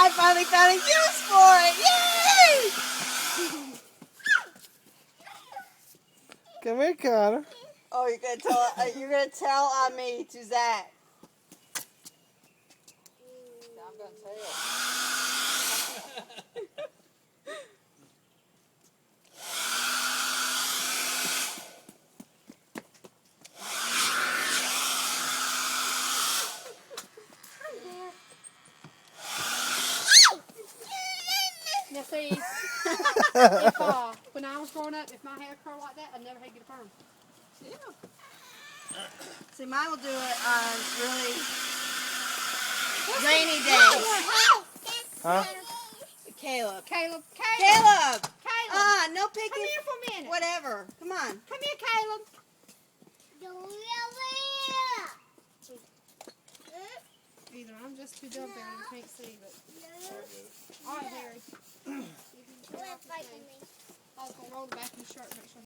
I finally found a use for it. Yay! Come here, Connor. Oh, you're gonna tell on me to Zach. I'm gonna tell. Now see, if, when I was growing up, if my hair curled like that, I'd never had to get a perm. See, mine will do it on really rainy days. Huh? Caleb. Caleb. Caleb! Caleb. No picking. Come here for a minute. Whatever. Come on. Come here, Caleb. Either I'm just too dumb there and can't see, but. All right, Harry. I was going to roll the back of your shirt and make sure.